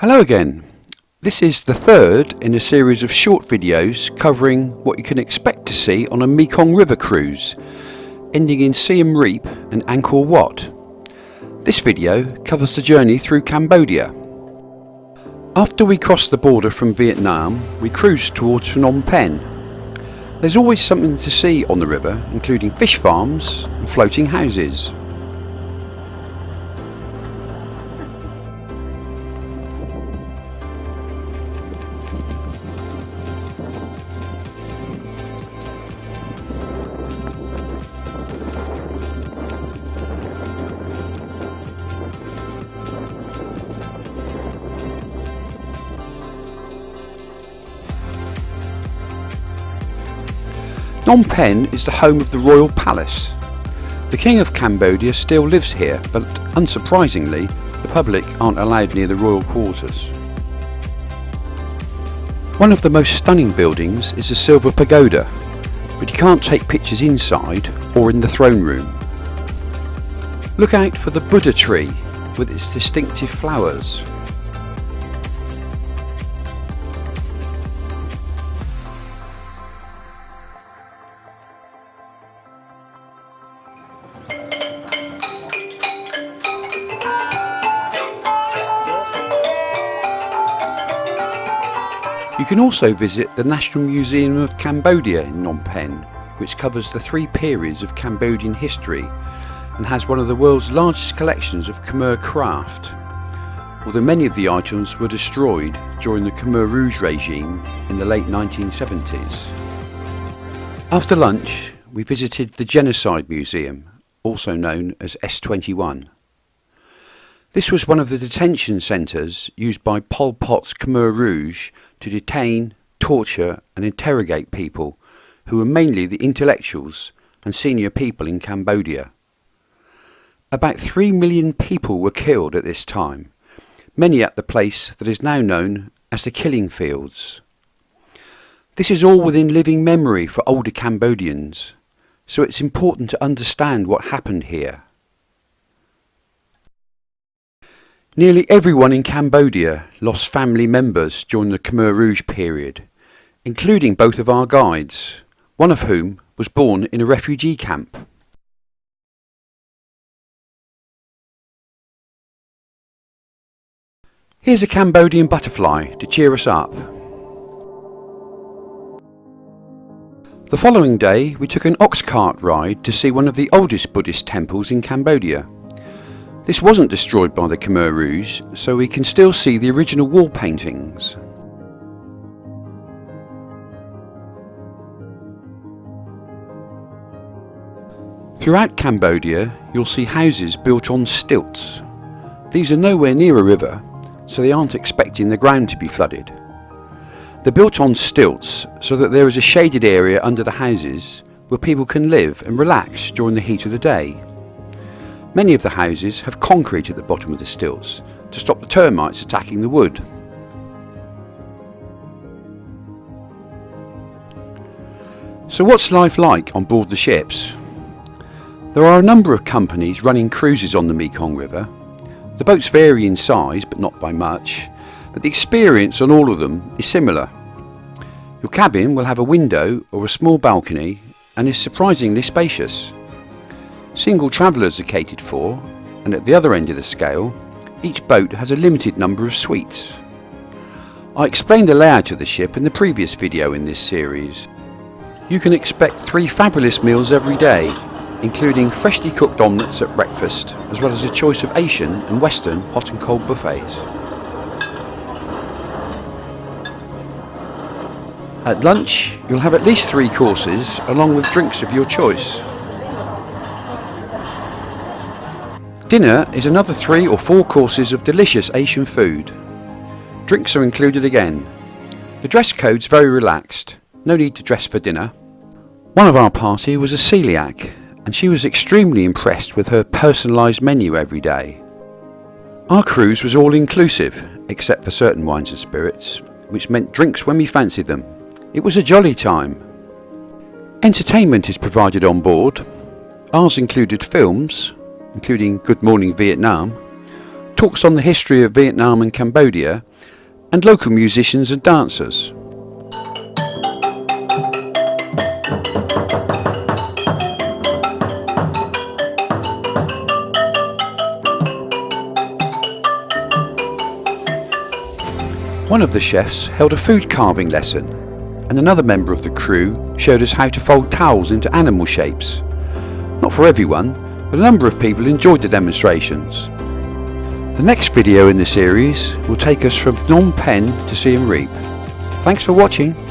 Hello again. This is the third in a series of short videos covering what you can expect to see on a Mekong River Cruise, ending in Siem Reap and Angkor Wat. This video covers the journey through Cambodia. After we crossed the border from Vietnam, we cruised towards Phnom Penh. There's always something to see on the river, including fish farms and floating houses. Phnom Penh is the home of the Royal Palace. The King of Cambodia still lives here, but unsurprisingly, the public aren't allowed near the royal quarters. One of the most stunning buildings is the Silver Pagoda, but you can't take pictures inside or in the throne room. Look out for the Buddha tree with its distinctive flowers. You can also visit the National Museum of Cambodia in Phnom Penh, which covers the three periods of Cambodian history and has one of the world's largest collections of Khmer craft, although many of the items were destroyed during the Khmer Rouge regime in the late 1970s. After lunch, we visited the Genocide Museum, also known as S21. This was one of the detention centres used by Pol Pot's Khmer Rouge to detain, torture and interrogate people who were mainly the intellectuals and senior people in Cambodia. About 3 million people were killed at this time, many at the place that is now known as the Killing Fields. This is all within living memory for older Cambodians, so it's important to understand what happened here. Nearly everyone in Cambodia lost family members during the Khmer Rouge period, including both of our guides, one of whom was born in a refugee camp. Here's a Cambodian butterfly to cheer us up. The following day we took an ox cart ride to see one of the oldest Buddhist temples in Cambodia. This wasn't destroyed by the Khmer Rouge, so we can still see the original wall paintings. Throughout Cambodia, you'll see houses built on stilts. These are nowhere near a river, so they aren't expecting the ground to be flooded. They're built on stilts so that there is a shaded area under the houses where people can live and relax during the heat of the day. Many of the houses have concrete at the bottom of the stilts to stop the termites attacking the wood. So what's life like on board the ships? There are a number of companies running cruises on the Mekong River. The boats vary in size, but not by much, but the experience on all of them is similar. Your cabin will have a window or a small balcony and is surprisingly spacious. Single travellers are catered for, and at the other end of the scale, each boat has a limited number of suites. I explained the layout of the ship in the previous video in this series. You can expect 3 fabulous meals every day, including freshly cooked omelettes at breakfast, as well as a choice of Asian and Western hot and cold buffets. At lunch, you'll have at least 3 courses, along with drinks of your choice. Dinner is another 3 or 4 courses of delicious Asian food. Drinks are included again. The dress code's very relaxed, no need to dress for dinner. One of our party was a celiac, and she was extremely impressed with her personalised menu every day. Our cruise was all inclusive, except for certain wines and spirits, which meant drinks when we fancied them. It was a jolly time. Entertainment is provided on board. Ours included films, including Good Morning Vietnam, talks on the history of Vietnam and Cambodia, and local musicians and dancers. One of the chefs held a food carving lesson, and another member of the crew showed us how to fold towels into animal shapes. Not for everyone, but a number of people enjoyed the demonstrations. The next video in the series will take us from Phnom Penh to Siem Reap. Thanks for watching.